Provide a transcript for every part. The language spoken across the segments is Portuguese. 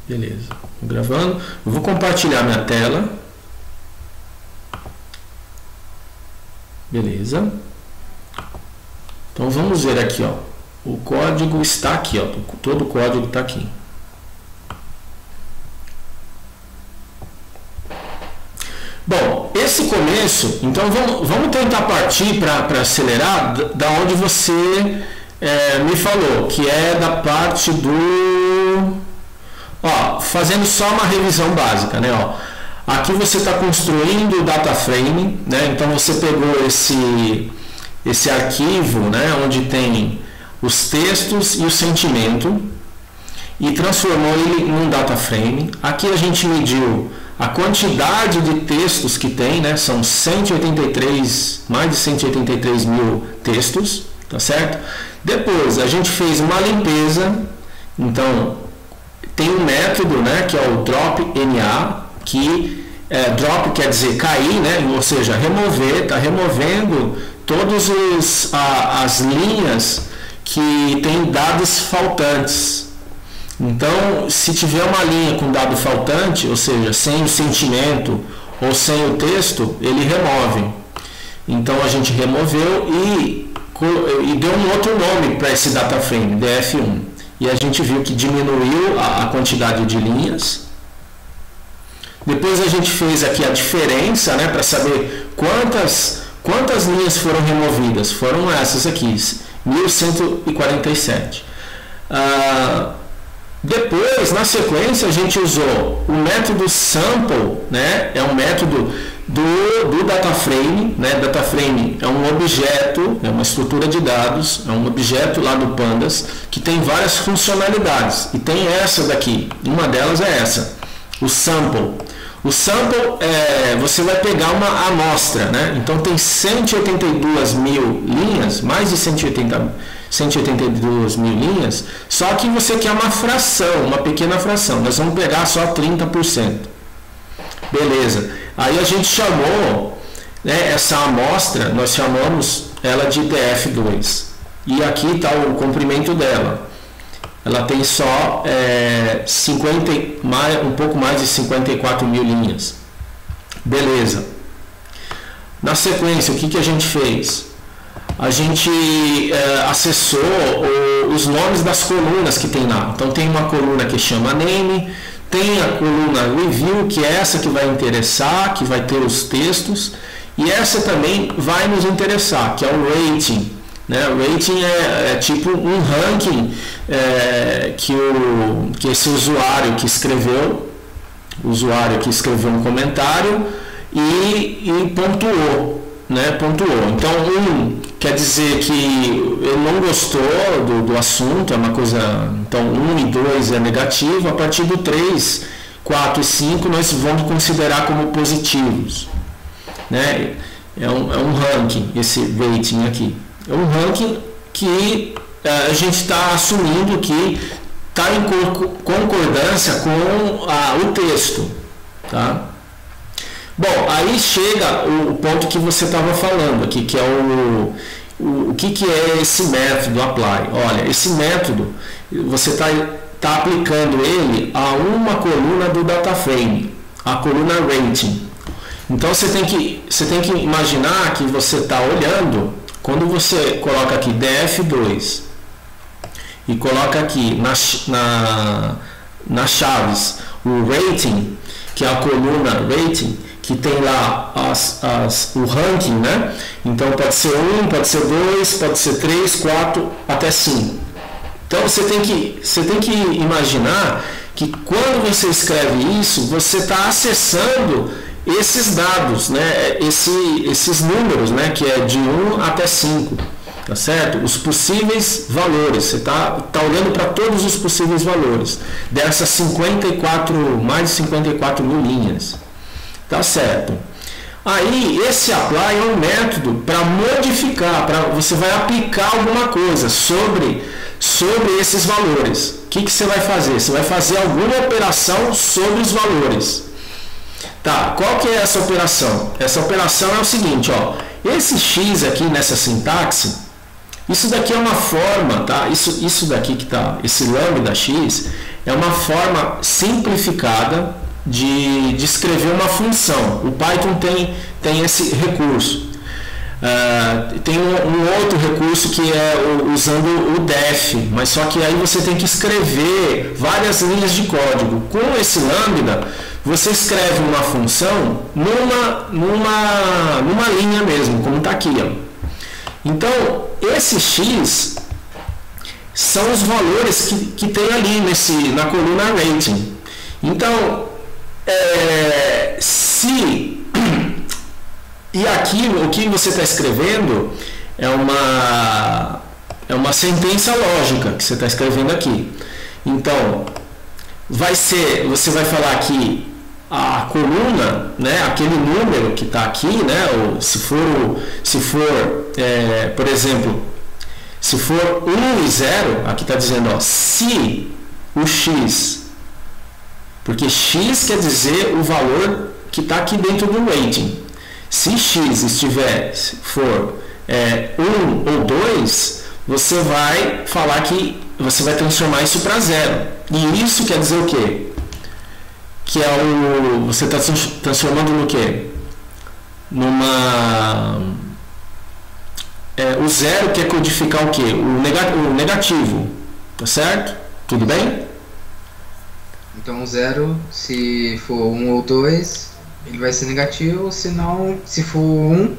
Beleza, estou gravando. Eu vou compartilhar minha tela. Beleza. Então vamos ver aqui, ó. O código está aqui, ó. Todo o código está aqui. Bom, esse começo, então vamos tentar partir para acelerar da onde você me falou, que é da parte do... Ó, fazendo só uma revisão básica, né? Ó, aqui você está construindo o data frame, né? Então você pegou esse arquivo, né? Onde tem os textos e o sentimento e transformou ele em um data frame. Aqui a gente mediu a quantidade de textos que tem, né? São 183, mais de 183 mil textos, tá certo? Depois a gente fez uma limpeza, então tem um método, né? Que é o drop-NA, que drop quer dizer cair, né? Ou seja, remover, está removendo todas as linhas que tem dados faltantes. Então, se tiver uma linha com dado faltante, ou seja, sem o sentimento ou sem o texto, ele remove. Então, a gente removeu e deu um outro nome para esse data frame, DF1. E a gente viu que diminuiu a quantidade de linhas. Depois a gente fez aqui a diferença, né, para saber quantas linhas foram removidas. Foram essas aqui, 1147. Depois, na sequência, a gente usou o método sample, né? É um método do data frame, né? Data frame é um objeto, é uma estrutura de dados, é um objeto lá do Pandas que tem várias funcionalidades. E tem essa daqui, uma delas é essa, o sample. O sample, você vai pegar uma amostra, né? Então tem 182 mil linhas, mais de 182 mil linhas, só que você quer uma fração, uma pequena fração. Nós vamos pegar só 30%. Beleza. Aí a gente chamou, né, essa amostra, nós chamamos ela de DF2. E aqui está o comprimento dela. Ela tem só um pouco mais de 54 mil linhas. Beleza. Na sequência, o que a gente fez? A gente acessou os nomes das colunas que tem lá. Então tem uma coluna que chama name, tem a coluna review, que é essa que vai interessar, que vai ter os textos, e essa também vai nos interessar, que é o rating. Né? O rating é tipo um ranking que esse usuário que escreveu um comentário e pontuou. Né, pontuou. Então, 1 quer dizer que ele não gostou do assunto, é uma coisa. Então, 1 e 2 é negativo, a partir do 3, 4 e 5 nós vamos considerar como positivos. Né? É um ranking, esse rating aqui. É um ranking que a gente está assumindo que está em concordância com o texto. Tá? Bom, aí chega o ponto que você estava falando aqui, que é o que é esse método apply. Olha, esse método, você está aplicando ele a uma coluna do data frame, a coluna rating. Então você tem que imaginar que você está olhando, quando você coloca aqui DF2 e coloca aqui nas chaves o rating, que é a coluna rating, que tem lá o ranking, né? Então pode ser 1, pode ser 2, pode ser 3, 4, até 5. Então você tem que imaginar que quando você escreve isso, você está acessando esses dados, né? Esses números, né? Que é de 1 até 5. Tá certo? Os possíveis valores, você está olhando para todos os possíveis valores dessas mais de 54 mil linhas. Tá certo? Aí esse apply é um método para modificar, você vai aplicar alguma coisa sobre esses valores. O que você vai fazer? Você vai fazer alguma operação sobre os valores. Tá, qual que é essa operação? Essa operação é o seguinte, ó, esse x aqui nessa sintaxe, isso daqui é uma forma, tá? Isso daqui que tá, esse lambda x, é uma forma simplificada de escrever uma função. O Python tem esse recurso. Tem um outro recurso que é usando o def, mas só que aí você tem que escrever várias linhas de código. Com esse lambda, você escreve uma função numa linha mesmo, como está aqui. Ó. Então, esse x são os valores que tem ali na coluna rating. Então, e aqui o que você está escrevendo é uma sentença lógica que você está escrevendo aqui. Então, você vai falar que a coluna, né, aquele número que está aqui, né, ou se for por exemplo, se for 1 e 0, aqui está dizendo, ó, se o x, porque x quer dizer o valor que está aqui dentro do rating. Se x for 1 ou 2, você vai falar que você vai transformar isso para 0. E isso quer dizer o quê? Que você está transformando no quê? O 0 quer codificar o quê? O negativo. Tá certo? Tudo bem? Então 0, se for 1 ou 2, ele vai ser negativo, se for 1...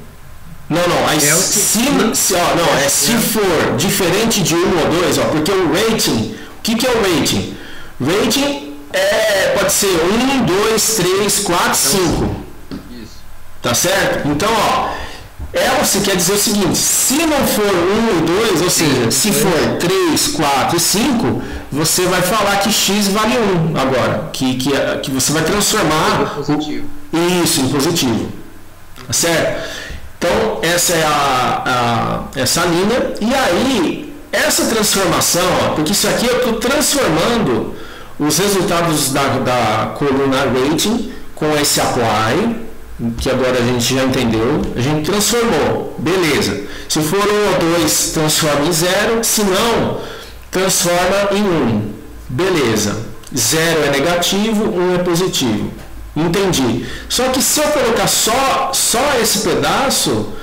Não, aí se for diferente de 1 ou 2, ó, porque o rating, o que é o rating? Rating pode ser 1, 2, 3, 4, 5. Isso. Tá certo? Então, ó, else quer dizer o seguinte, se não for 1 e 2, ou seja, se for 3, 4 e 5, você vai falar que x vale 1 agora, que você vai transformar isso em positivo. Tá certo? Então, essa é essa linha, e aí, essa transformação, ó, porque isso aqui eu estou transformando os resultados da coluna rating com esse apply, que agora a gente já entendeu, a gente transformou, beleza. Se for 1 ou 2, transforma em 0, se não, transforma em 1, beleza. 0 é negativo, 1 é positivo. Entendi. Só que se eu colocar só esse pedaço,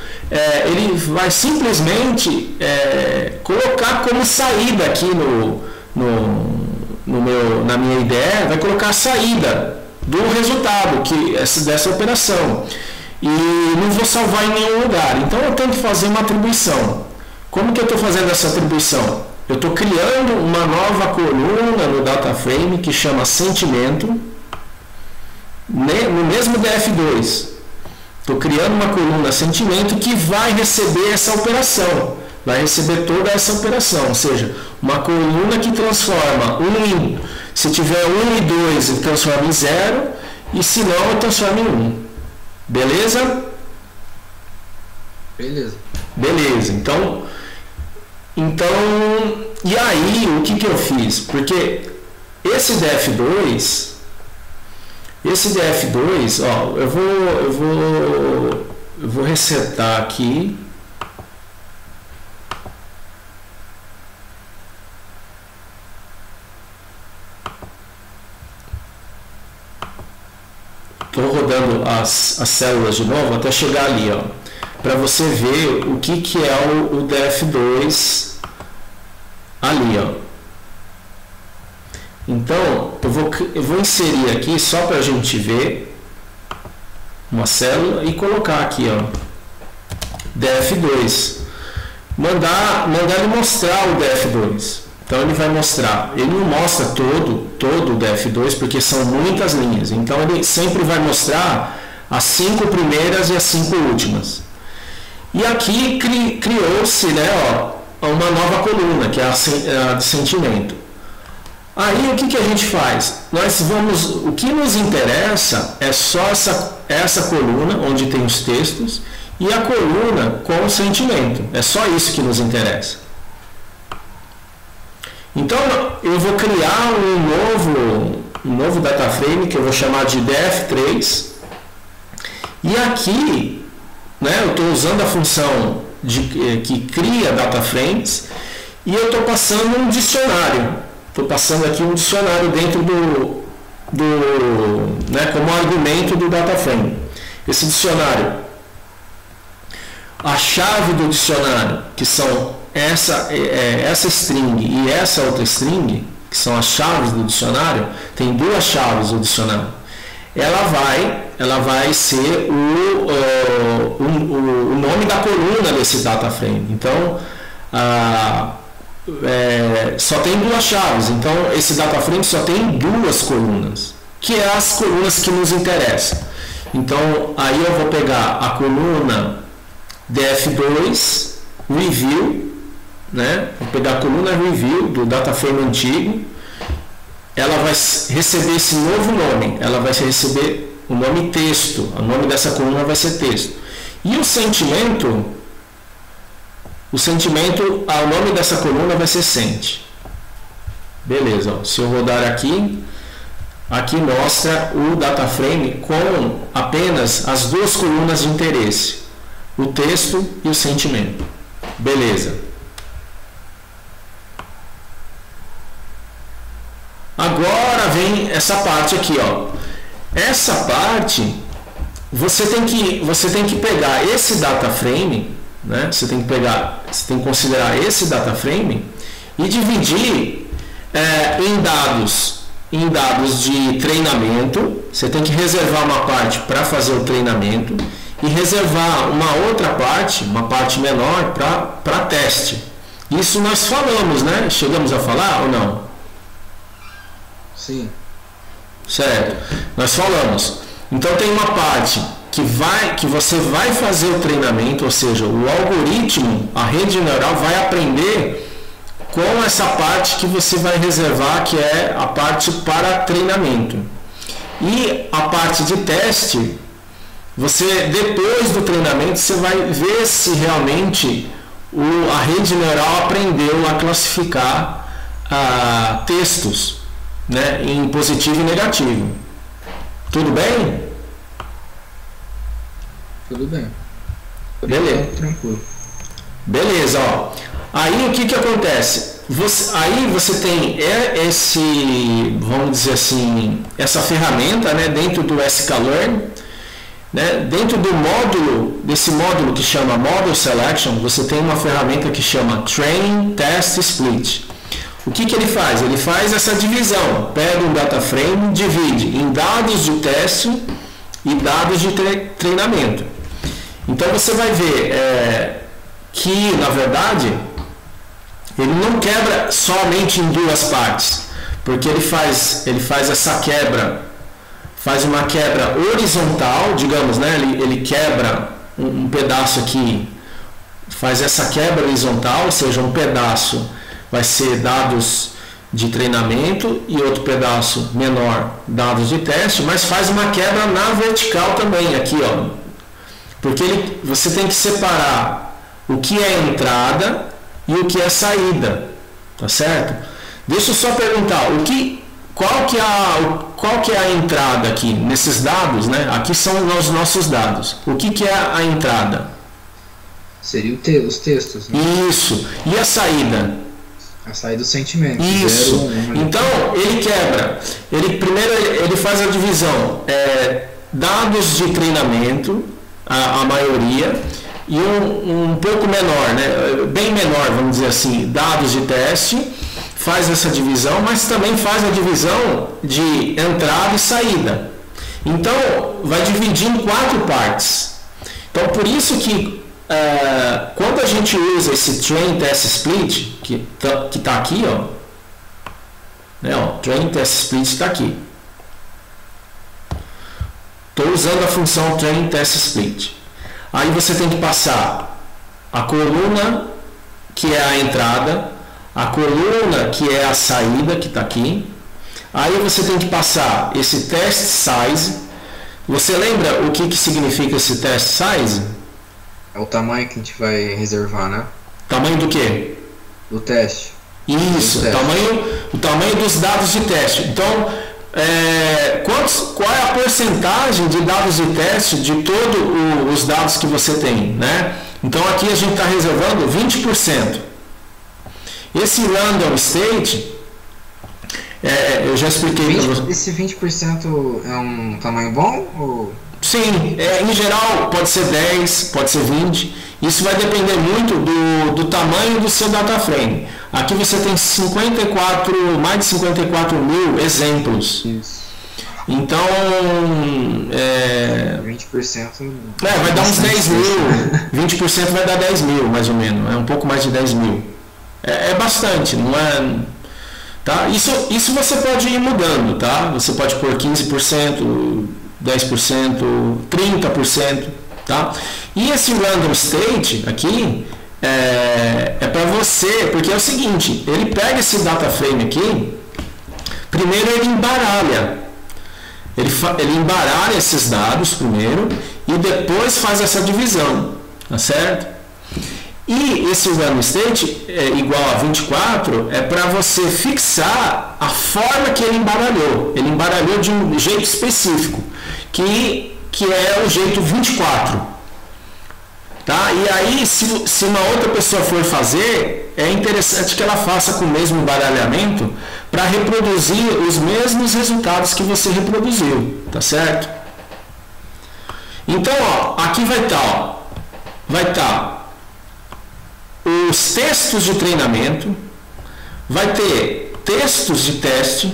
ele vai simplesmente colocar como saída aqui na minha ideia, vai colocar a saída do resultado dessa operação. E não vou salvar em nenhum lugar. Então eu tenho que fazer uma atribuição. Como que eu estou fazendo essa atribuição? Eu estou criando uma nova coluna no data frame que chama sentimento. No mesmo df2, estou criando uma coluna sentimento que vai receber essa operação, vai receber toda essa operação, ou seja, uma coluna que transforma se tiver 1 e 2, ele transforma em 0, e se não, ele transforma em 1. Beleza? Beleza. Então, e aí, o que eu fiz? Porque esse df2, ó, eu vou resetar aqui. Estou rodando as células de novo até chegar ali, ó, para você ver o que é o df2 ali, ó. Então, eu vou inserir aqui só para a gente ver uma célula e colocar aqui, ó, df2. Mandar ele mostrar o df2. Então ele vai mostrar. Ele não mostra todo o df2 porque são muitas linhas. Então ele sempre vai mostrar as 5 primeiras e as 5 últimas. E aqui criou-se, né, ó, uma nova coluna que é a de sentimento. Aí o que a gente faz? O que nos interessa é só essa coluna onde tem os textos e a coluna com o sentimento. É só isso que nos interessa. Então eu vou criar um novo data frame que eu vou chamar de df3. E aqui, né, eu estou usando a função que cria data frames e eu estou passando um dicionário. passando aqui um dicionário dentro né, como argumento do data frame. Esse dicionário, a chave do dicionário, que são essa string e essa outra string, que são as chaves do dicionário, tem duas chaves do dicionário. Ela vai ser o nome da coluna desse data frame. Então, só tem duas chaves. Então, esse data frame só tem duas colunas, que é as colunas que nos interessam. Então, aí eu vou pegar a coluna df2 review, né? Vou pegar a coluna review do data frame antigo. Ela vai receber esse novo nome, ela vai receber o nome texto, o nome dessa coluna vai ser texto. E o sentimento, o nome dessa coluna vai ser sent. Beleza, ó. Se eu rodar aqui mostra o data frame com apenas as duas colunas de interesse, o texto e o sentimento. Beleza. Agora vem essa parte aqui, ó. Essa parte você tem que pegar esse data frame, né? Você tem que considerar esse data frame e dividir em dados de treinamento. Você tem que reservar uma parte para fazer o treinamento e reservar uma outra parte, uma parte menor para teste. Isso nós falamos, né? Chegamos a falar ou não? Sim. Certo. Nós falamos. Então tem uma parte que você vai fazer o treinamento, ou seja, o algoritmo, a rede neural vai aprender com essa parte que você vai reservar, que é a parte para treinamento. E a parte de teste, depois do treinamento, você vai ver se realmente a rede neural aprendeu a classificar textos, né, em positivo e negativo. Tudo bem? Tudo bem. Beleza. Tranquilo. Beleza, ó. Aí o que acontece? Aí você tem vamos dizer assim, essa ferramenta, né, dentro do sklearn, né, dentro desse módulo que chama Model Selection, você tem uma ferramenta que chama Train Test Split. O que ele faz? Ele faz essa divisão, pega um data frame, divide em dados de teste e dados de treinamento. Então você vai ver que, na verdade, ele não quebra somente em duas partes, porque ele faz essa quebra, faz uma quebra horizontal, digamos, né? Ele quebra um pedaço aqui, faz essa quebra horizontal, ou seja, um pedaço vai ser dados de treinamento e outro pedaço menor dados de teste, mas faz uma quebra na vertical também aqui, ó, porque você tem que separar o que é entrada e o que é saída, tá certo? Deixa eu só perguntar, qual que é a entrada aqui nesses dados, né? Aqui são os nossos dados. O que é a entrada? Seria os textos, né? Isso. E a saída? A saída do sentimento. Isso. 0, 1, então ele quebra. Primeiro ele faz a divisão. Dados de treinamento, a maioria, e um pouco menor, né? Bem menor, vamos dizer assim, dados de teste, faz essa divisão, mas também faz a divisão de entrada e saída. Então vai dividir em 4 partes. Então por isso que quando a gente usa esse Train Test Split, que está aqui, ó, né, Train Test Split está aqui. Estou usando a função Train Test Split. Aí você tem que passar a coluna que é a entrada, a coluna que é a saída, que está aqui. Aí você tem que passar esse test size. Você lembra o que significa esse test size? É o tamanho que a gente vai reservar, né? Tamanho do quê? Do teste. Isso, o tamanho dos dados de teste. Então, qual é a porcentagem de dados de teste de todos os dados que você tem, né? Então aqui a gente está reservando 20%. Esse random state, Eu já expliquei para você. Esse 20% é um tamanho bom? Ou... Sim, em geral pode ser 10, pode ser 20. Isso vai depender muito do tamanho do seu data frame. Aqui você tem mais de 54 mil exemplos. Isso. Então, 20%. Vai dar uns 10 mil. 20% vai dar 10 mil, mais ou menos. É um pouco mais de 10 mil. É bastante, não é? Tá? Isso você pode ir mudando, tá? Você pode pôr 15%, 10%, 30%, tá? E esse random state aqui é para você, porque é o seguinte, ele pega esse data frame aqui, primeiro ele embaralha. Ele embaralha esses dados primeiro e depois faz essa divisão, tá certo? E esse random state igual a 24 é para você fixar a forma que ele embaralhou. Ele embaralhou de um jeito específico, que é o jeito 24. Tá? E aí, se uma outra pessoa for fazer, é interessante que ela faça com o mesmo embaralhamento para reproduzir os mesmos resultados que você reproduziu, tá certo? Então, aqui vai estar os textos de treinamento, vai ter textos de teste,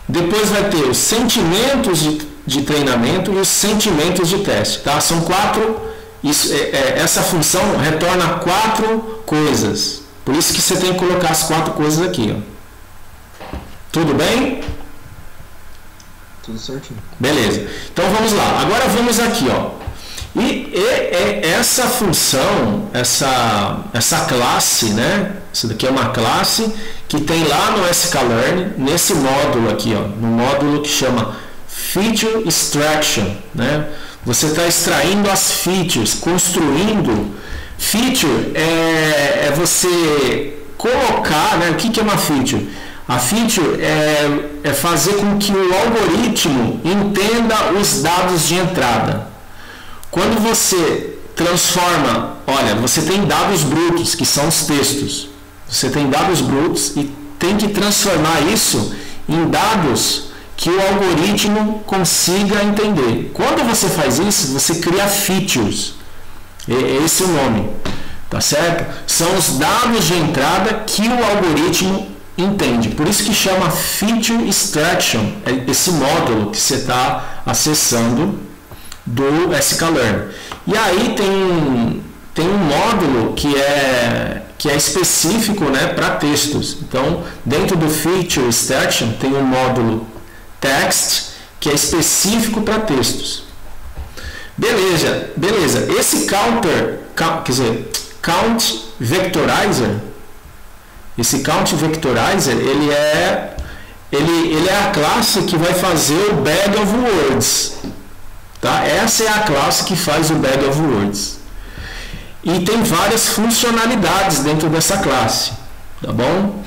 depois vai ter os sentimentos de treinamento e os sentimentos de teste, tá? São 4. Essa função retorna 4 coisas. Por isso que você tem que colocar as 4 coisas aqui, ó. Tudo bem? Tudo certinho. Beleza. Então vamos lá. Agora vamos aqui, ó. E essa função, essa classe, né? Isso daqui é uma classe que tem lá no sklearn, nesse módulo aqui, ó, no módulo que chama Feature Extraction, né? Você está extraindo as features, construindo. Feature é você colocar, né? O que é uma feature? A feature é fazer com que o algoritmo entenda os dados de entrada. Quando você transforma, olha, você tem dados brutos, que são os textos. Você tem dados brutos e tem que transformar isso em dados que o algoritmo consiga entender. Quando você faz isso, você cria features. Esse é o nome, tá certo? São os dados de entrada que o algoritmo entende. Por isso que chama Feature Extraction, esse módulo que você está acessando do sklearn. E aí tem um módulo que é específico, né, para textos. Então, dentro do Feature Extraction tem um módulo Text que é específico para textos. Beleza. Esse Count Vectorizer, ele é a classe que vai fazer o Bag of Words. Tá? Essa é a classe que faz o Bag of Words. E tem várias funcionalidades dentro dessa classe. Tá bom?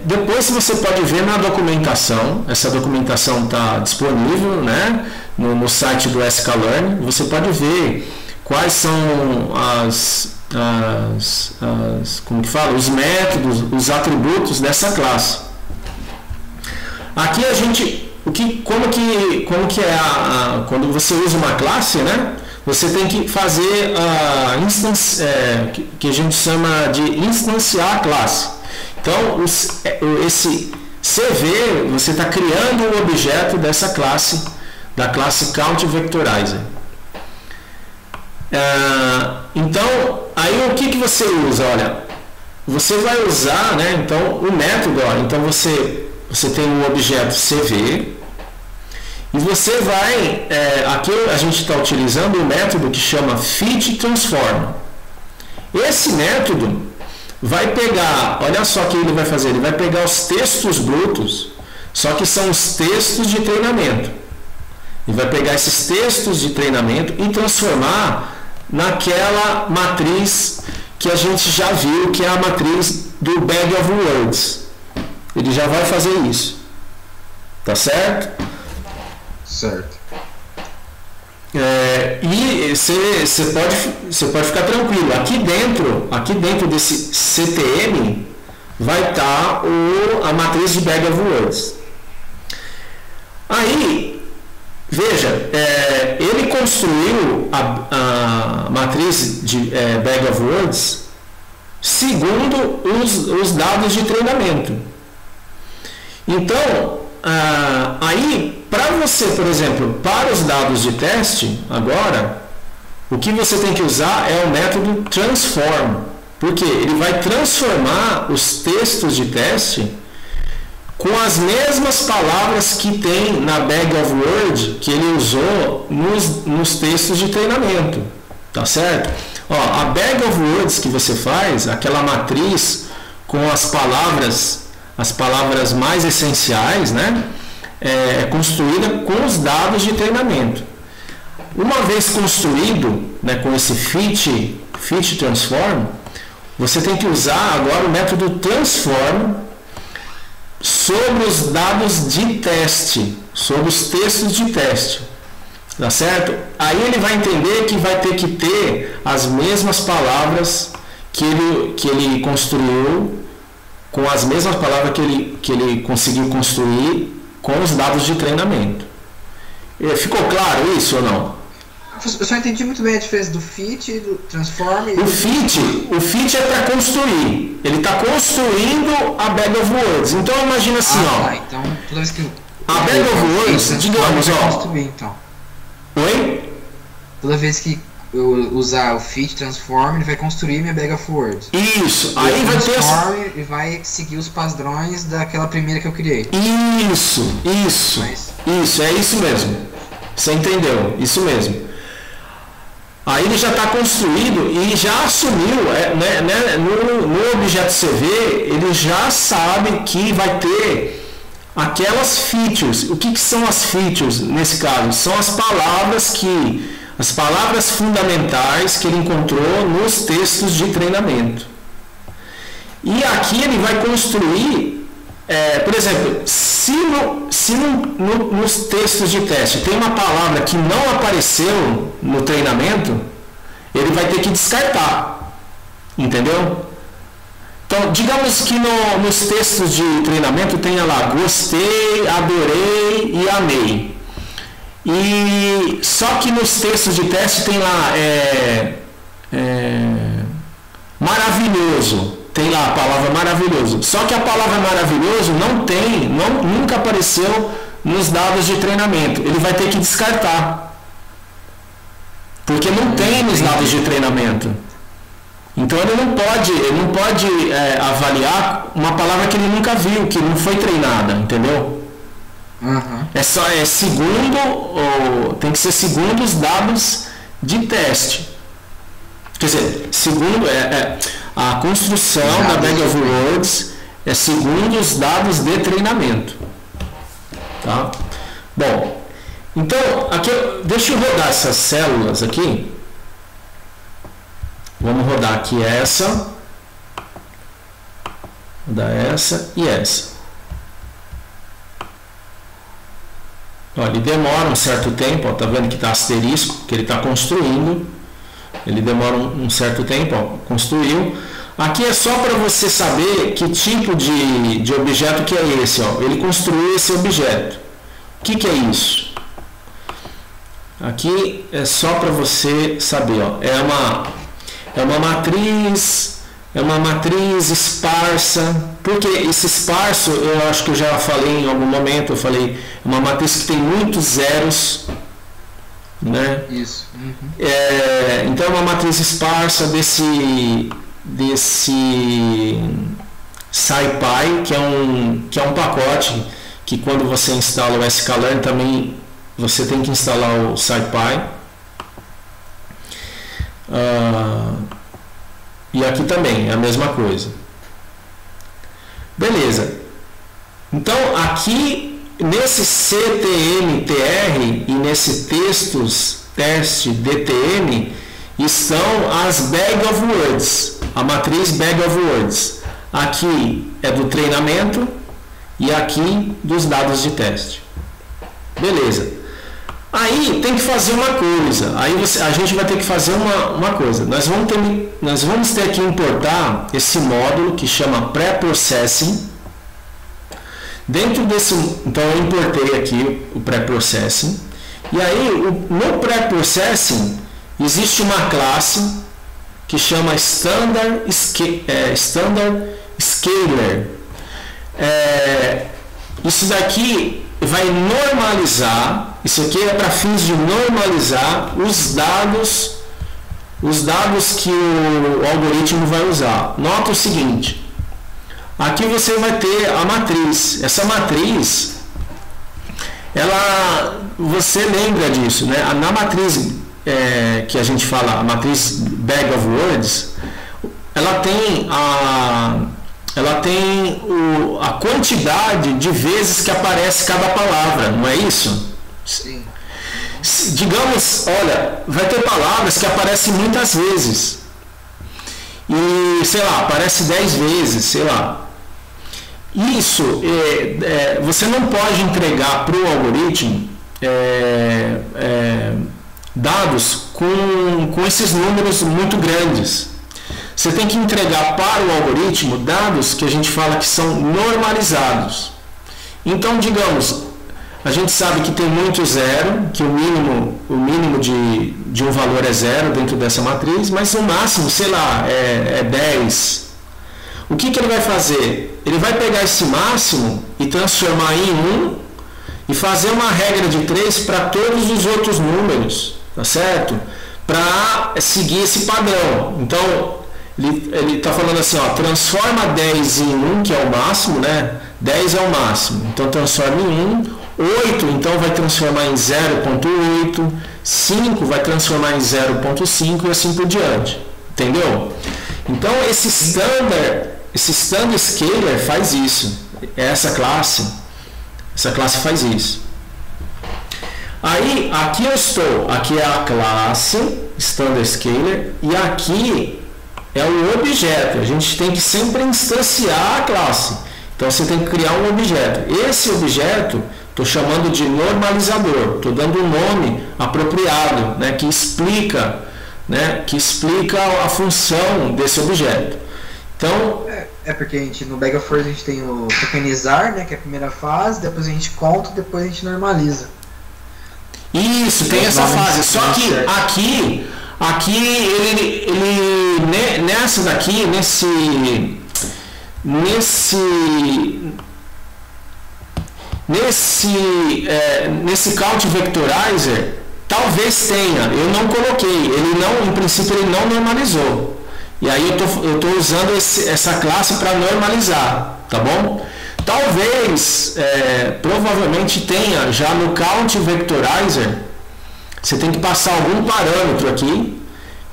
Depois você pode ver na documentação. Essa documentação está disponível, né, no site do sklearn. Você pode ver quais são como que fala? Os métodos, os atributos dessa classe. Aqui a gente... quando você usa uma classe, né? Você tem que fazer a instância, que a gente chama de instanciar a classe. Então, esse CV, você está criando um objeto dessa classe, da classe Count Vectorizer. Então, aí o que você usa? Olha, você vai usar, né? Então, o método, ó, então você tem um objeto CV e você vai, aqui a gente está utilizando um método que chama FitTransform. Esse método vai pegar, olha só o que ele vai fazer, ele vai pegar os textos brutos, só que são os textos de treinamento. Ele vai pegar esses textos de treinamento e transformar naquela matriz que a gente já viu, que é a matriz do Bag of Words. Ele já vai fazer isso. Tá certo? Certo. E você pode ficar tranquilo. Aqui dentro desse CTM, vai estar a matriz de Bag of Words. Aí, veja, ele construiu a matriz de Bag of Words segundo os dados de treinamento. Então, aí, para você, por exemplo, para os dados de teste, agora, o que você tem que usar é o método transform, porque ele vai transformar os textos de teste com as mesmas palavras que tem na Bag of Words que ele usou nos textos de treinamento, tá certo? Ó, a Bag of Words que você faz, aquela matriz com as palavras mais essenciais, né, é construída com os dados de treinamento. Uma vez construído, né, com esse fit transform, você tem que usar agora o método transform sobre os dados de teste, sobre os textos de teste, tá certo? Aí ele vai entender que vai ter que ter as mesmas palavras que ele construiu, com as mesmas palavras que ele conseguiu construir com os dados de treinamento. Ficou claro isso ou não? Eu só entendi muito bem a diferença do fit, do transform e o fit é para construir. Ele está construindo a Bag of Words. Então imagina assim, ó. Tá. Então toda vez que a Bag of Words, digamos, ó. Construir, então. Oi? Toda vez que eu usar o fit transform, ele vai construir minha Bag of Words. Isso. Aí vai ter transform e vai seguir os padrões daquela primeira que eu criei. Isso, é isso mesmo. Você entendeu? Isso mesmo. Aí ele já está construído e já assumiu, no objeto CV, ele já sabe que vai ter aquelas features. O que são as features nesse caso? São as palavras fundamentais que ele encontrou nos textos de treinamento. E aqui ele vai construir, por exemplo, se nos textos de teste tem uma palavra que não apareceu no treinamento, ele vai ter que descartar, entendeu? Então, digamos que nos textos de treinamento tenha lá gostei, adorei e amei. E só que nos textos de teste tem lá maravilhoso. Tem lá a palavra maravilhoso. Só que a palavra maravilhoso nunca apareceu nos dados de treinamento. Ele vai ter que descartar. Porque não tem nos dados de treinamento. Então ele não pode avaliar uma palavra que ele nunca viu, que não foi treinada, entendeu? Uhum. Tem que ser segundo os dados de teste. Quer dizer, segundo a construção da Bag of Words é segundo os dados de treinamento. Tá? Bom, então, aqui, deixa eu rodar essas células aqui. Vamos rodar aqui essa. Rodar essa e essa. Ó, ele demora um certo tempo, ó, tá vendo que está asterisco, que ele está construindo. Ele demora um certo tempo, ó, construiu. Aqui é só para você saber que tipo de objeto que é esse. Ó. Ele construiu esse objeto. O que é isso? Aqui é só para você saber. Ó. É uma matriz esparsa. Porque esse esparso, eu acho que eu já falei em algum momento, é uma matriz que tem muitos zeros. Né? Isso. Uhum. Então é uma matriz esparsa desse SciPy, que é um pacote que quando você instala o sklearn também você tem que instalar o SciPy. E aqui também é a mesma coisa. Beleza. Então aqui nesse CTM-TR e nesse teste DTM estão as Bag of Words, a matriz Bag of Words. Aqui é do treinamento e aqui dos dados de teste. Beleza. Aí tem que fazer uma coisa, a gente vai ter que fazer uma coisa. Nós vamos ter que importar esse módulo que chama pré-processing. Dentro desse, então eu importei aqui o pré-processing. E aí no pré-processing existe uma classe que chama Standard Scaler. Isso daqui vai normalizar. Isso aqui é para fins de normalizar os dados que o algoritmo vai usar. Nota o seguinte, aqui você vai ter a matriz. Essa matriz, você lembra disso, né? Na matriz que a gente fala, a matriz Bag of Words, ela tem a quantidade de vezes que aparece cada palavra, não é isso? Sim. Digamos, olha, vai ter palavras que aparecem muitas vezes. E, sei lá, aparece 10 vezes, sei lá. Isso, você não pode entregar para o algoritmo dados com esses números muito grandes. Você tem que entregar para o algoritmo dados que a gente fala que são normalizados. Então, digamos, a gente sabe que tem muito zero, que o mínimo de um valor é zero dentro dessa matriz, mas o máximo, sei lá, é 10. O que ele vai fazer? Ele vai pegar esse máximo e transformar em 1 e fazer uma regra de 3 para todos os outros números, tá certo? Para seguir esse padrão. Então, ele está falando assim, ó, transforma 10 em 1, que é o máximo, né? 10 é o máximo, então transforma em 1. 8, então, vai transformar em 0.8, 5 vai transformar em 0.5 e assim por diante. Entendeu? Então, esse standard scaler faz isso. Essa classe faz isso. Aí, aqui eu estou. Aqui é a classe standard scaler e aqui é o objeto. A gente tem que sempre instanciar a classe. Então, você tem que criar um objeto. Esse objeto estou chamando de normalizador, estou dando um nome apropriado, né, que explica a função desse objeto. Então, porque a gente no Bag of Words a gente tem o tokenizar, né, que é a primeira fase, depois a gente conta, depois a gente normaliza. Isso, tem essa fase. Só que aqui ele nessa daqui, nesse count vectorizer talvez tenha, eu não coloquei, em princípio ele não normalizou, e aí eu tô usando essa classe para normalizar, tá bom? Talvez, provavelmente tenha já no count vectorizer, você tem que passar algum parâmetro aqui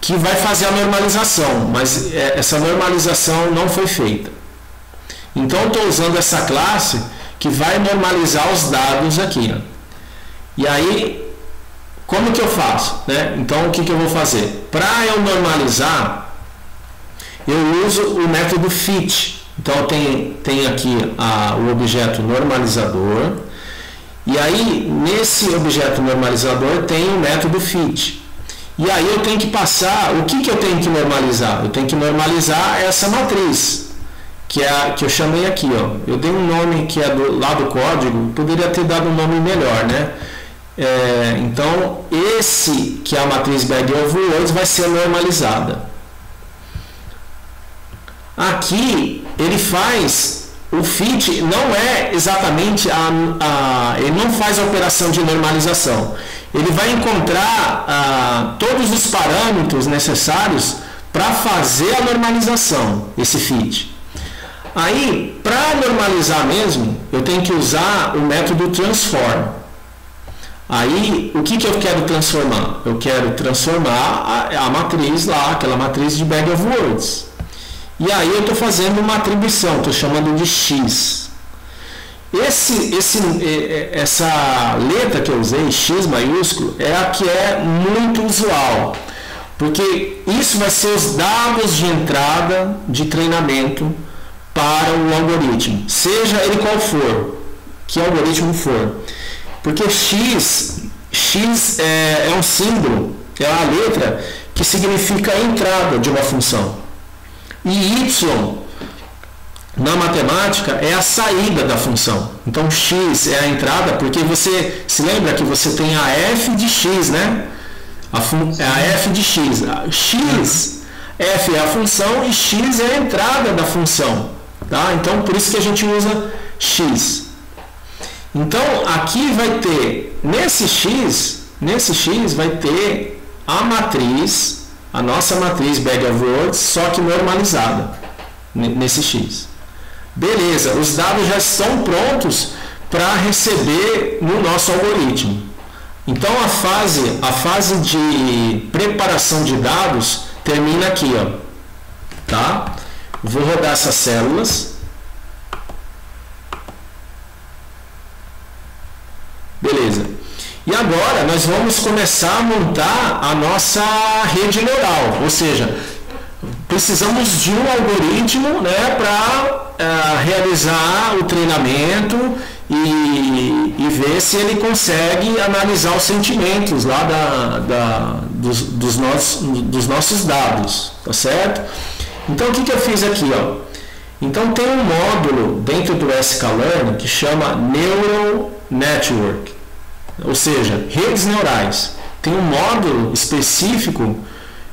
que vai fazer a normalização, mas essa normalização não foi feita. Então eu estou usando essa classe que vai normalizar os dados aqui. Ó. E aí, como que eu faço? Né? Então, o que eu vou fazer? Para eu normalizar, eu uso o método fit. Então, tem aqui o objeto normalizador. E aí, nesse objeto normalizador, tem o método fit. E aí, eu tenho que passar... O que eu tenho que normalizar? Eu tenho que normalizar essa matriz. Que eu chamei aqui, ó. Eu dei um nome que é lá do código, poderia ter dado um nome melhor, né? Então, esse que é a matriz Bag of Words vai ser normalizada. Aqui, ele faz o fit, não é exatamente ele não faz a operação de normalização. Ele vai encontrar todos os parâmetros necessários para fazer a normalização, esse fit. Aí, para normalizar mesmo, eu tenho que usar o método transform. Aí, o que eu quero transformar? Eu quero transformar a matriz lá, aquela matriz de Bag of Words. E aí eu estou fazendo uma atribuição, estou chamando de x. Essa letra que eu usei, x maiúsculo, é a que é muito usual. Porque isso vai ser os dados de entrada de treinamento para o algoritmo, seja ele qual for, que algoritmo for, porque x X é um símbolo, é uma letra que significa a entrada de uma função. E Y, na matemática, é a saída da função. Então, X é a entrada, porque você se lembra que você tem a f de X, né? É a f de X. X, f é a função e X é a entrada da função. Tá? Então, por isso que a gente usa X. Então, aqui vai ter, nesse X vai ter a matriz, a nossa matriz Bag of Words, só que normalizada, nesse X. Beleza, os dados já estão prontos para receber no nosso algoritmo. Então, a fase de preparação de dados termina aqui, ó. Tá? Vou rodar essas células. Beleza. E agora nós vamos começar a montar a nossa rede neural, ou seja, precisamos de um algoritmo, né, para realizar o treinamento e ver se ele consegue analisar os sentimentos lá dos nossos dados, tá certo? Então, o que eu fiz aqui, ó? Então, tem um módulo dentro do sklearn que chama Neural Network, ou seja, redes neurais. Tem um módulo específico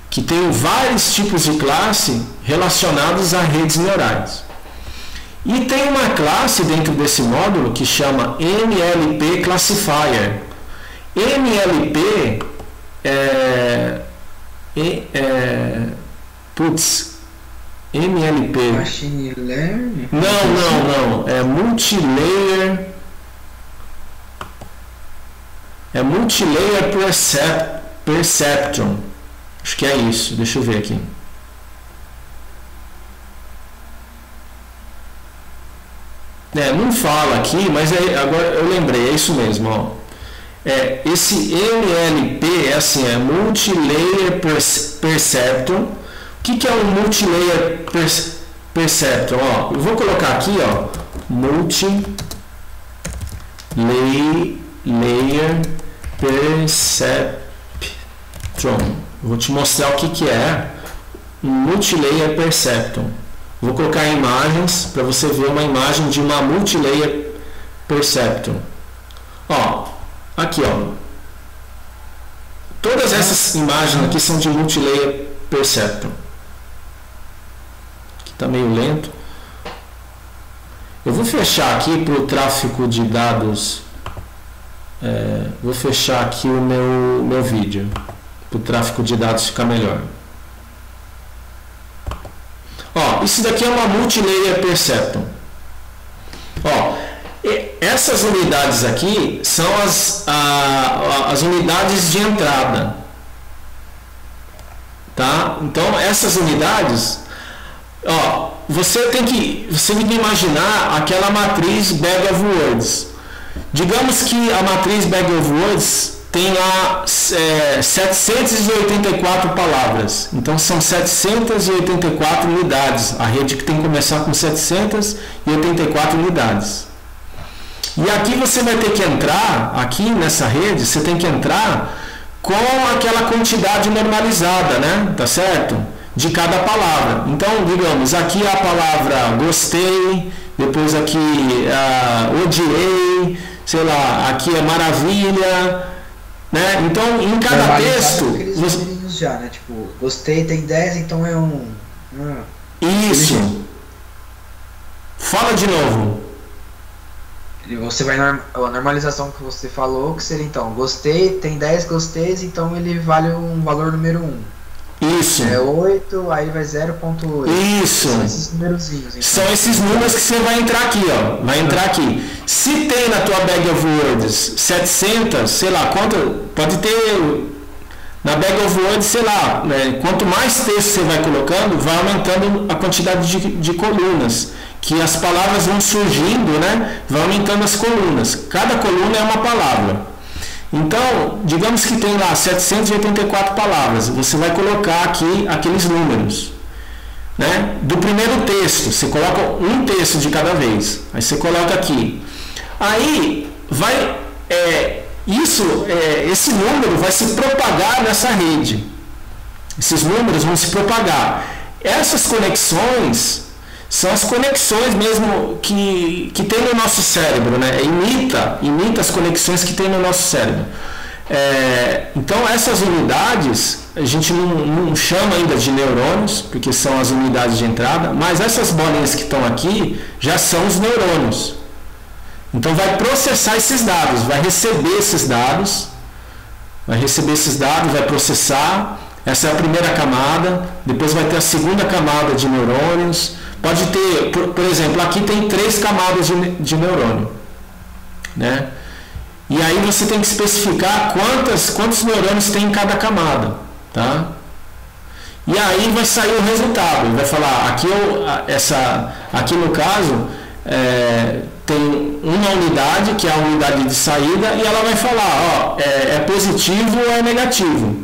que tem vários tipos de classe relacionados a redes neurais. E tem uma classe dentro desse módulo que chama NLP Classifier. NLP NLP. Machine Learning? Não. É Multilayer. É Multilayer Perceptron. Acho que é isso. Deixa eu ver aqui. Não fala aqui, mas agora eu lembrei, é isso mesmo. Ó. Esse NLP é Multilayer Perceptron. O que é um Multilayer Perceptron? Ó, eu vou colocar aqui, ó, Multilayer Perceptron. Vou te mostrar o que é um Multilayer Perceptron. Vou colocar imagens para você ver uma imagem de uma Multilayer Perceptron. Ó, aqui, ó. Todas essas imagens aqui são de Multilayer Perceptron. Aqui está meio lento. Eu vou fechar aqui para o tráfego de dados. Vou fechar aqui o meu vídeo para o tráfego de dados ficar melhor. Ó, isso daqui é uma Multilayer Perceptron. Ó, essas unidades aqui são as unidades de entrada. Tá? Então, essas unidades, ó, você tem que imaginar aquela matriz Bag of Words. Digamos que a matriz Bag of Words tem lá 784 palavras. Então são 784 unidades. A rede que tem que começar com 784 unidades. E aqui você vai ter que entrar, aqui nessa rede, você tem que entrar com aquela quantidade normalizada, né? Tá certo? De cada palavra. Então, digamos, aqui a palavra gostei, depois aqui odiei, sei lá, aqui é maravilha, né? Então, em cada texto... Você... já, né? Tipo, gostei tem 10, então é um... Isso. Fala de novo. E você vai a normalização que você falou, que seria então, gostei, tem 10 gosteis, então ele vale um valor número 1. Isso. 8, aí vai 0.8. Isso. São esses númerozinhos. Então. São esses números que você vai entrar aqui, ó. Vai entrar aqui. Se tem na tua Bag of Words 700, sei lá, quanto pode ter na Bag of Words, sei lá, né, quanto mais texto você vai colocando, vai aumentando a quantidade de colunas, que as palavras vão surgindo, né? Vai aumentando as colunas. Cada coluna é uma palavra. Então, digamos que tem lá 784 palavras, você vai colocar aqui aqueles números, né? Do primeiro texto, você coloca um texto de cada vez, aí você coloca aqui. Aí, vai esse número vai se propagar nessa rede. Esses números vão se propagar. Essas conexões são as conexões mesmo que tem no nosso cérebro, né? Imita as conexões que tem no nosso cérebro. Então essas unidades a gente não chama ainda de neurônios, porque são as unidades de entrada, mas essas bolinhas que estão aqui já são os neurônios. Então vai processar esses dados, vai receber esses dados, vai processar. Essa é a primeira camada, depois vai ter a segunda camada de neurônios. Pode ter, por exemplo, aqui tem 3 camadas de neurônio, né? E aí você tem que especificar quantos neurônios tem em cada camada, tá? E aí vai sair o resultado, vai falar, aqui no caso, tem uma unidade, que é a unidade de saída, e ela vai falar, é positivo ou é negativo,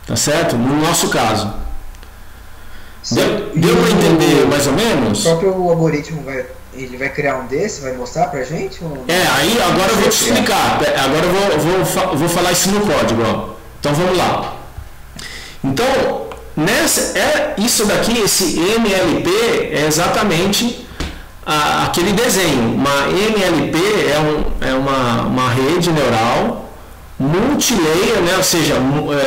tá certo? No nosso caso. Deu para entender mais ou menos? O próprio algoritmo ele vai criar um desse, vai mostrar pra gente? Aí agora eu vou te explicar. Agora eu vou falar isso no código. Ó. Então vamos lá. Então, isso daqui, esse MLP, é exatamente aquele desenho. Uma MLP é uma rede neural multilayer, né? Ou seja,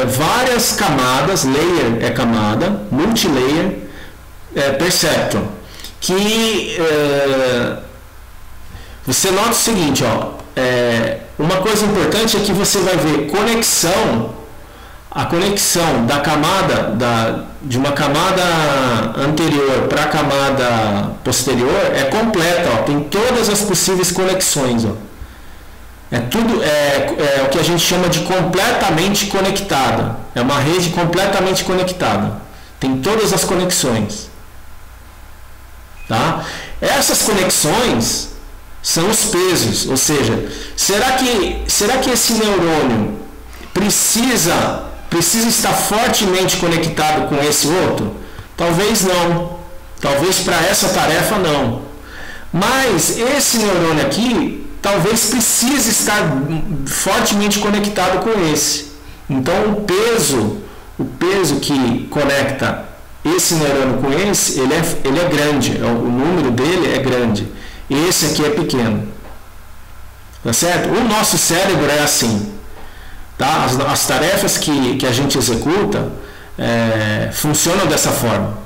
várias camadas, layer é camada, multilayer perceptron, que você nota o seguinte, uma coisa importante é que você vai ver a conexão da camada de uma camada anterior para a camada posterior é completa, tem todas as possíveis conexões, é o que a gente chama de completamente conectada. É uma rede completamente conectada. Tem todas as conexões. Tá? Essas conexões são os pesos. Ou seja, será que esse neurônio precisa estar fortemente conectado com esse outro? Talvez não. Talvez para essa tarefa não. Mas esse neurônio aqui talvez precise estar fortemente conectado com esse. Então o peso que conecta esse neurônio com esse, ele é grande, o número dele é grande. Esse aqui é pequeno. Tá certo? O nosso cérebro é assim. Tá? As tarefas que a gente executa funcionam dessa forma.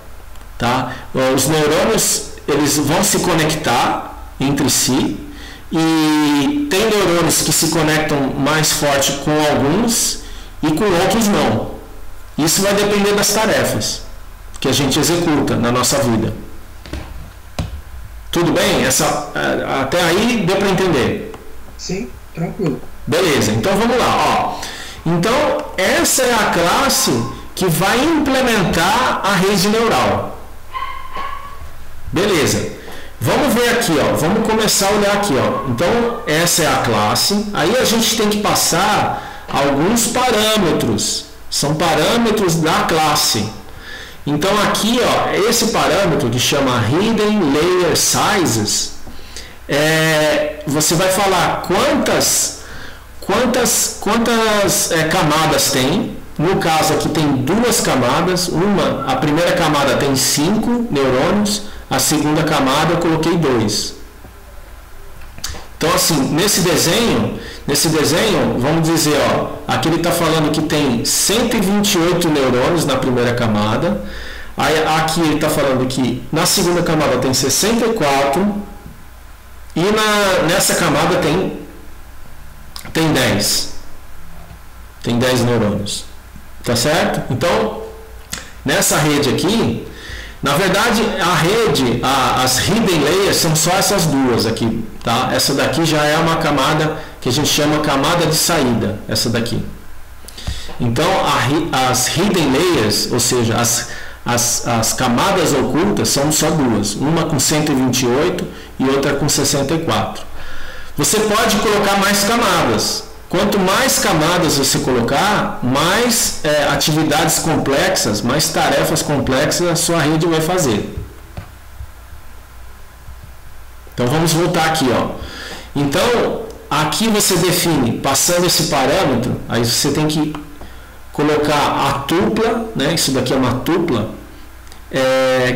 Tá? Os neurônios eles vão se conectar entre si. E tem neurônios que se conectam mais forte com alguns e com outros não. Isso vai depender das tarefas que a gente executa na nossa vida. Tudo bem? Até aí deu para entender? Sim, tranquilo. Beleza, então vamos lá. Então essa é a classe que vai implementar a rede neural. Beleza. Vamos ver aqui, vamos começar a olhar aqui. Então, essa é a classe. Aí a gente tem que passar alguns parâmetros. São parâmetros da classe. Então, aqui, esse parâmetro que chama Hidden Layer Sizes, você vai falar quantas camadas tem. No caso, aqui tem 2 camadas. A primeira camada tem 5 neurônios. A segunda camada eu coloquei 2. Então assim, nesse desenho, vamos dizer, aqui ele está falando que tem 128 neurônios na primeira camada. Aí aqui ele está falando que na segunda camada tem 64 e nessa camada tem 10. Tem 10 neurônios. Tá certo? Então, nessa rede aqui, na verdade, a rede, as hidden layers são só essas duas aqui, tá? Essa daqui já é uma camada que a gente chama camada de saída, essa daqui. Então, as hidden layers, ou seja, as camadas ocultas são só duas, uma com 128 e outra com 64. Você pode colocar mais camadas. Quanto mais camadas você colocar, mais atividades complexas, mais tarefas complexas a sua rede vai fazer. Então vamos voltar aqui, Então aqui você define, passando esse parâmetro, aí você tem que colocar a tupla, né? Isso daqui é uma tupla,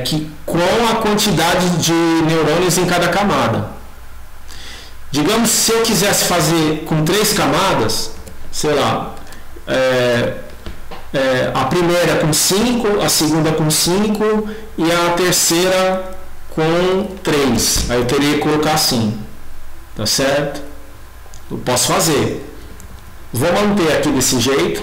que com a quantidade de neurônios em cada camada. Digamos, se eu quisesse fazer com 3 camadas, sei lá, a primeira com 5, a segunda com 5 e a terceira com 3. Aí eu teria que colocar assim, tá certo? Eu posso fazer. Vou manter aqui desse jeito.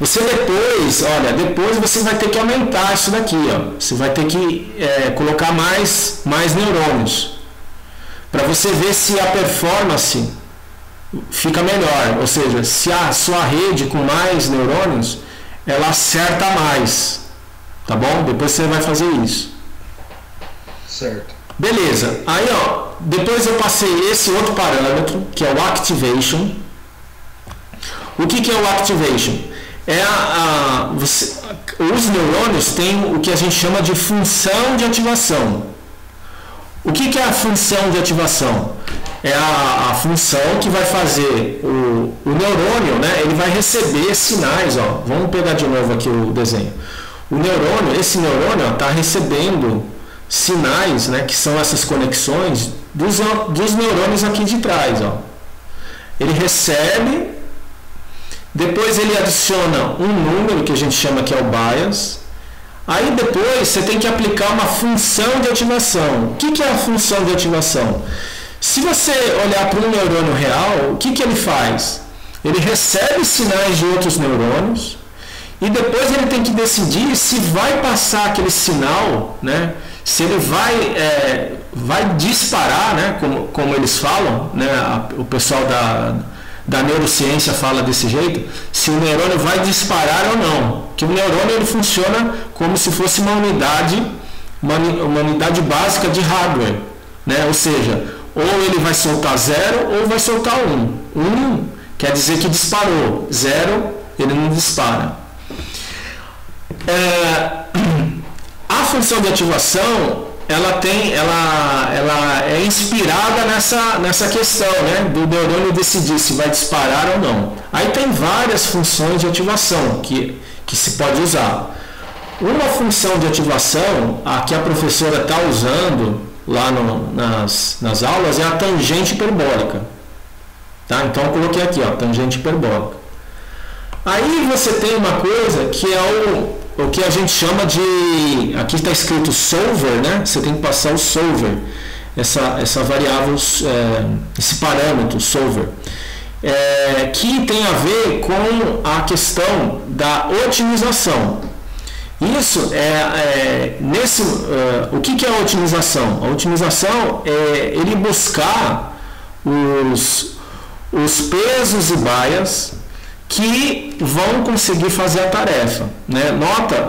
Você depois, olha, depois você vai ter que aumentar isso daqui, ó. Você vai ter que colocar mais neurônios para você ver se a performance fica melhor, ou seja, se a sua rede com mais neurônios ela acerta mais, tá bom? Depois você vai fazer isso. Certo. Beleza. Aí, ó, depois eu passei esse outro parâmetro que é o activation. O que é o activation? Os neurônios têm o que a gente chama de função de ativação. O que é a função de ativação? É a função que vai fazer o neurônio, né? Ele vai receber sinais, ó. Vamos pegar de novo aqui o desenho. Esse neurônio está recebendo sinais, né? Que são essas conexões dos neurônios aqui de trás, ó. Ele recebe, depois ele adiciona um número que a gente chama que é o bias. Aí depois você tem que aplicar uma função de ativação. O que é a função de ativação? Se você olhar para um neurônio real, o que ele faz? Ele recebe sinais de outros neurônios e depois ele tem que decidir se vai passar aquele sinal, né? Se ele vai disparar, né? Como eles falam, né? O pessoal da neurociência fala desse jeito, se o neurônio vai disparar ou não. Que o neurônio ele funciona como se fosse uma unidade básica de hardware, né? Ou seja, ou ele vai soltar 0 ou vai soltar 1. 1 quer dizer que disparou, 0 ele não dispara. A função de ativação ela é inspirada nessa questão, né, do neurônio decidir se vai disparar ou não. Aí tem várias funções de ativação que se pode usar. Uma função de ativação, a que a professora está usando lá nas aulas, é a tangente hiperbólica. Tá? Então eu coloquei aqui, ó, tangente hiperbólica. Aí você tem uma coisa que é o que a gente chama de, aqui está escrito solver, né? Você tem que passar o solver, essa variável, esse parâmetro solver, que tem a ver com a questão da otimização. Isso o que é a otimização? A otimização é ele buscar os pesos e baias que vão conseguir fazer a tarefa, né?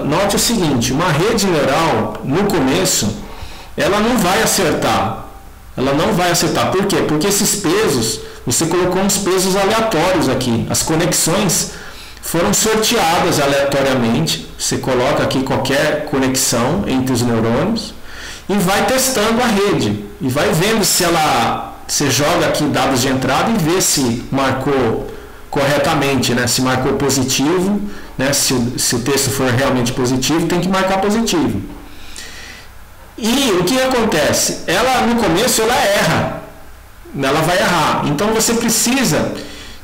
Note o seguinte, uma rede neural no começo ela não vai acertar. Por quê? Porque esses pesos, você colocou uns pesos aleatórios aqui. As conexões foram sorteadas aleatoriamente. Você coloca aqui qualquer conexão entre os neurônios e vai testando a rede e vai vendo se você joga aqui dados de entrada e vê se marcou corretamente, né? Se marcou positivo, né? Se o texto for realmente positivo, tem que marcar positivo. E o que acontece? No começo ela erra, ela vai errar. Então você precisa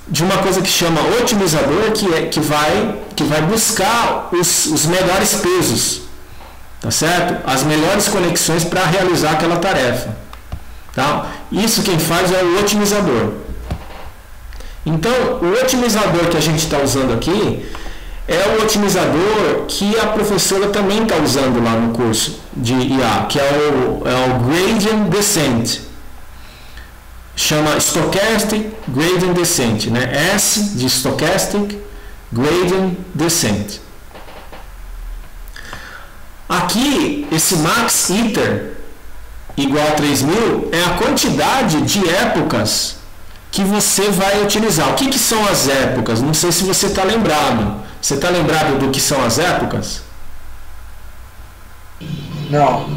de uma coisa que chama otimizador, que vai buscar os melhores pesos, tá certo? As melhores conexões para realizar aquela tarefa. Tá? Isso quem faz é o otimizador. Então, o otimizador que a gente está usando aqui é o otimizador que a professora também está usando lá no curso de IA, que é o Gradient Descent. Chama Stochastic Gradient Descent, né? S de Stochastic Gradient Descent. Aqui, esse max iter igual a 3000 é a quantidade de épocas que você vai utilizar. O que são as épocas? Não sei se você está lembrado. Você está lembrado do que são as épocas? Não.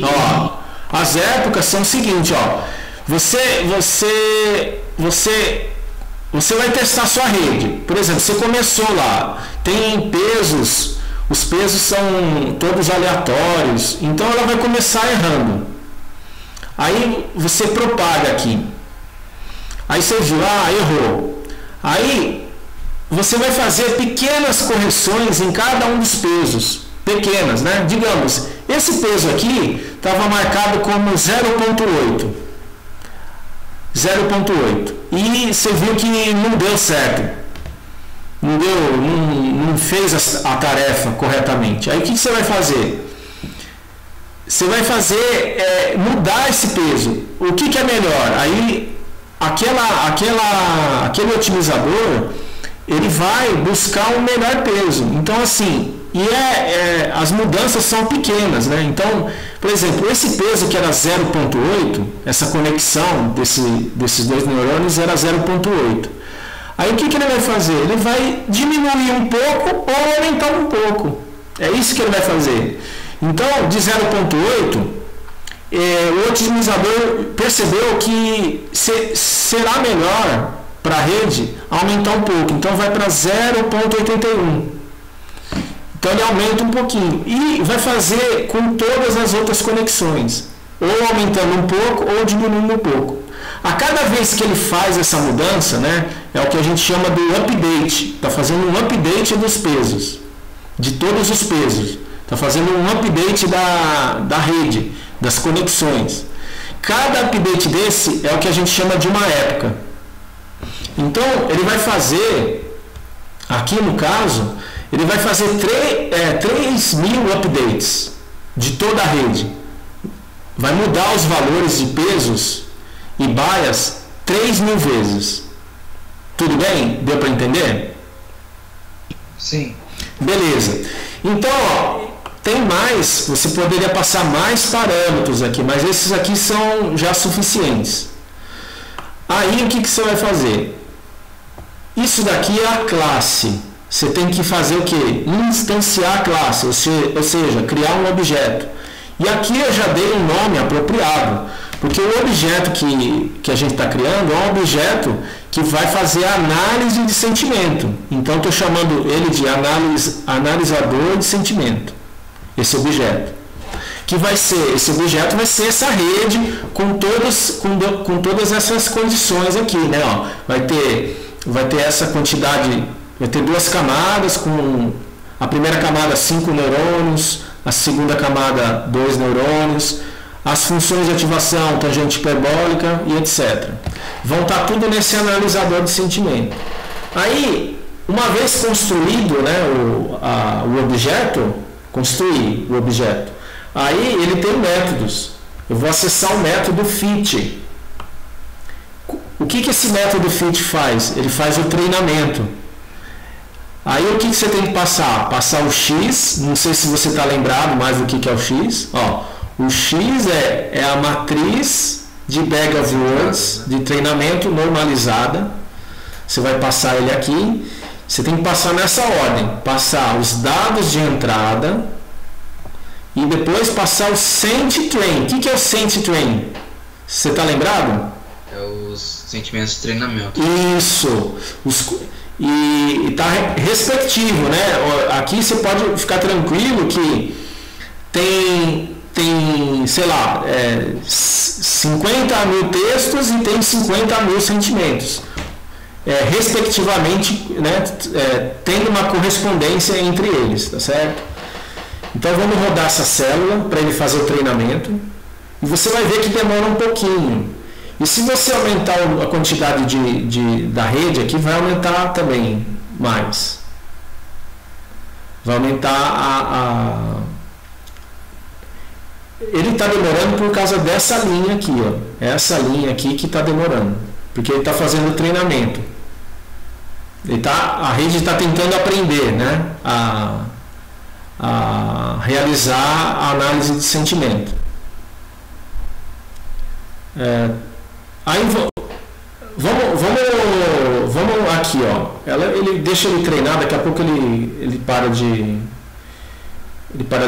Ó, as épocas são o seguinte, ó. Você vai testar sua rede. Por exemplo, você começou lá, tem pesos, os pesos são todos aleatórios, então ela vai começar errando. Aí você propaga aqui. Aí você viu, errou. Aí você vai fazer pequenas correções em cada um dos pesos. Pequenas, né? Digamos, esse peso aqui estava marcado como 0,8. 0,8. E você viu que não deu certo. Não fez a tarefa corretamente. Aí o que você vai fazer? Você vai fazer mudar esse peso. O que é melhor? Aí aquele otimizador ele vai buscar o melhor peso. Então assim, as mudanças são pequenas, né? Então, por exemplo, esse peso que era 0,8, essa conexão desses dois neurônios era 0,8. Aí o que ele vai fazer? Ele vai diminuir um pouco ou aumentar um pouco. É isso que ele vai fazer. Então, de 0,8, o otimizador percebeu que será melhor para a rede aumentar um pouco. Então, vai para 0,81. Então, ele aumenta um pouquinho. E vai fazer com todas as outras conexões. Ou aumentando um pouco ou diminuindo um pouco. A cada vez que ele faz essa mudança, né, é o que a gente chama do update. Está fazendo um update dos pesos. De todos os pesos. Está fazendo um update da rede, das conexões. Cada update desse é o que a gente chama de uma época. Então, ele vai fazer, aqui no caso, ele vai fazer 3.000 updates de toda a rede. Vai mudar os valores de pesos e bias 3.000 vezes. Tudo bem? Deu para entender? Sim. Beleza. Então, tem mais, você poderia passar mais parâmetros aqui, mas esses aqui são já suficientes. Aí o que você vai fazer? Isso daqui é a classe. Você tem que fazer o que? Instanciar a classe, ou seja, criar um objeto. E aqui eu já dei um nome apropriado, porque o objeto que a gente está criando é um objeto que vai fazer análise de sentimento. Então estou chamando ele de analisador de sentimento. Esse objeto. Esse objeto vai ser essa rede com todas essas condições aqui, né? Ó, vai ter essa quantidade, vai ter duas camadas, com a primeira camada 5 neurônios, a segunda camada 2 neurônios, as funções de ativação, tangente hiperbólica e etc. Vão estar tudo nesse analisador de sentimento. Aí, uma vez construído, né, o objeto, construir o objeto, aí ele tem métodos. Eu vou acessar o método fit. O que esse método fit faz? Ele faz o treinamento. Aí o que você tem que passar? Passar o X, não sei se você está lembrado mais do que é o X. Ó, o X é a matriz de bag of words de treinamento normalizada. Você vai passar ele aqui. Você tem que passar nessa ordem. Passar os dados de entrada e depois passar o sent train. O que é o sent train? Você está lembrado? É os sentimentos de treinamento. Isso. E está respectivo, né? Aqui você pode ficar tranquilo que tem sei lá, 50 mil textos e tem 50 mil sentimentos. Respectivamente, né, tendo uma correspondência entre eles, tá certo? Então vamos rodar essa célula para ele fazer o treinamento e você vai ver que demora um pouquinho. E se você aumentar a quantidade da rede aqui, vai aumentar também mais. Vai aumentar Ele está demorando por causa dessa linha aqui, ó. Essa linha aqui que está demorando, porque ele está fazendo o treinamento. A rede está tentando aprender, né, a realizar a análise de sentimento. Aí vamos aqui, ó. Ele deixa ele treinar, daqui a pouco ele para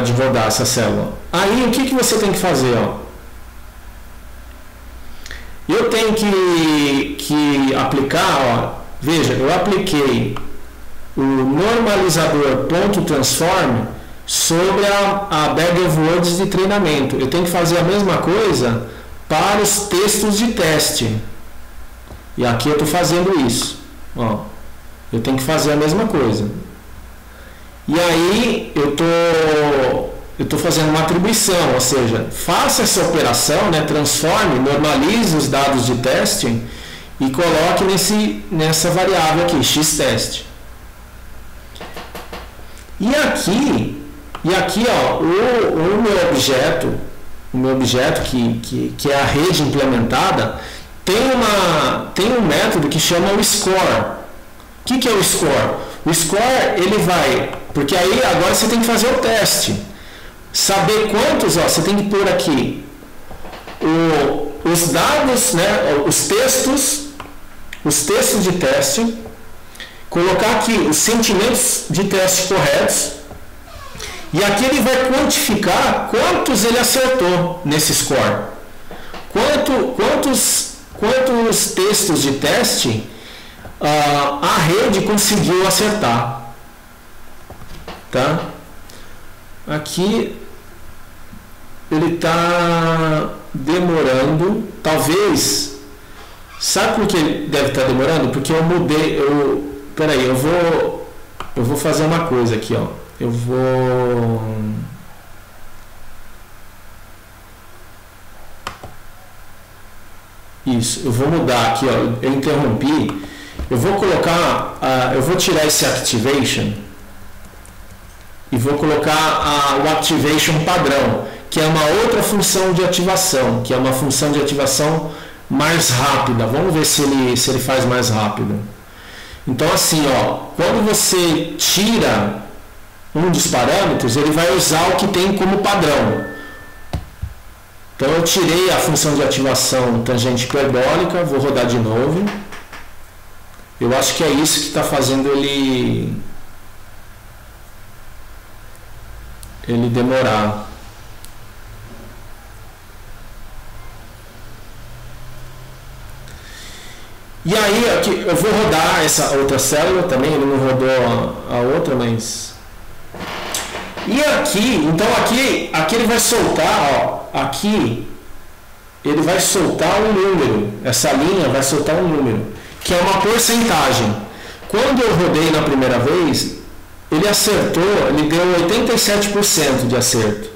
de rodar essa célula. Aí o que você tem que fazer, ó? Eu tenho que aplicar, ó, veja, eu apliquei o normalizador ponto transform sobre a bag of words de treinamento. Eu tenho que fazer a mesma coisa para os textos de teste. E aqui eu estou fazendo isso. Ó, eu tenho que fazer a mesma coisa. E aí eu estou fazendo uma atribuição, ou seja, faça essa operação, né, transforme, normalize os dados de teste e coloque nessa variável aqui, xtest. E aqui ó, o meu objeto que é a rede implementada, tem um método que chama o score. O que é o score? O score, ele vai, porque aí agora você tem que fazer o teste, saber quantos, ó, você tem que pôr aqui os dados, né, os textos de teste, colocar aqui os sentimentos de teste corretos, e aqui ele vai quantificar quantos ele acertou nesse score. Quantos textos de teste a rede conseguiu acertar. Tá? Aqui ele está demorando, talvez. Sabe por que ele deve estar demorando? Porque eu mudei. Peraí, eu vou fazer uma coisa aqui, ó. Eu vou mudar aqui, ó. Eu interrompi. Eu vou colocar, eu vou tirar esse activation e vou colocar o activation padrão, que é uma outra função de ativação, que é uma função de ativação mais rápida. Vamos ver se ele faz mais rápido. Então assim, ó, quando você tira um dos parâmetros, ele vai usar o que tem como padrão. Então eu tirei a função de ativação tangente hiperbólica, vou rodar de novo. Eu acho que é isso que está fazendo ele demorar. E aí aqui, eu vou rodar essa outra célula também, ele não rodou a outra, mas... E aqui, então aqui ele vai soltar, ó, aqui ele vai soltar um número, essa linha vai soltar um número, que é uma porcentagem. Quando eu rodei na primeira vez, ele acertou, ele deu 87% de acerto.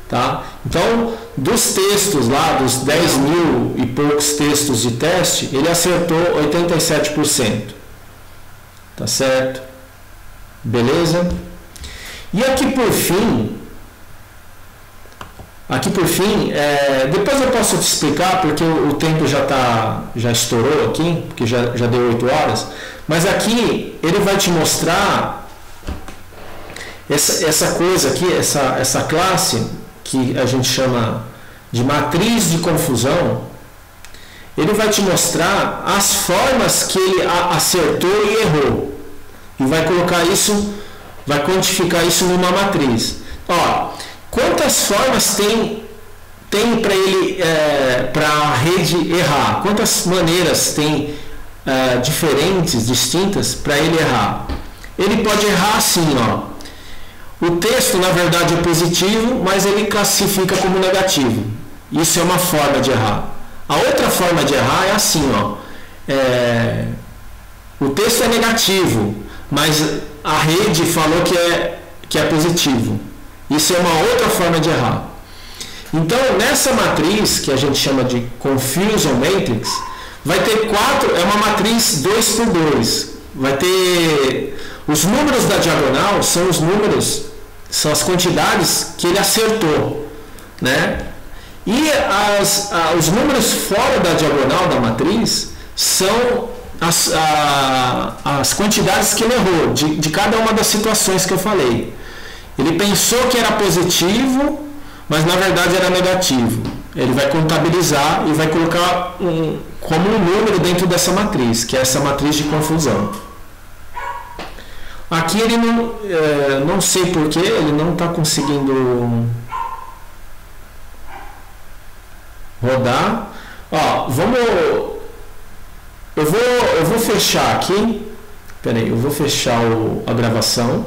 Tá? Então, dos textos lá, dos 10 mil e poucos textos de teste, ele acertou 87%. Tá certo? Beleza? E aqui por fim, depois eu posso te explicar, porque o tempo já estourou aqui, porque já deu 8 horas, mas aqui ele vai te mostrar essa coisa aqui, essa classe que a gente chama de matriz de confusão. Ele vai te mostrar as formas que ele acertou e errou, e vai colocar isso, vai quantificar isso numa matriz. Ó, quantas formas tem para ele, para a rede errar? Quantas maneiras tem diferentes, distintas para ele errar? Ele pode errar assim, ó. O texto na verdade é positivo, mas ele classifica como negativo. Isso é uma forma de errar. A outra forma de errar é assim, ó. O texto é negativo, mas a rede falou que é positivo. Isso é uma outra forma de errar. Então, nessa matriz, que a gente chama de Confusion Matrix, vai ter é uma matriz 2 por 2. Vai ter... Os números da diagonal são são as quantidades que ele acertou, né? E os números fora da diagonal da matriz são as quantidades que ele errou, de cada uma das situações que eu falei. Ele pensou que era positivo, mas na verdade era negativo. Ele vai contabilizar e vai colocar como um número dentro dessa matriz, que é essa matriz de confusão. Aqui ele não sei porquê, ele não está conseguindo rodar, Ó, vamos. Eu vou fechar aqui. Peraí, eu vou fechar a gravação.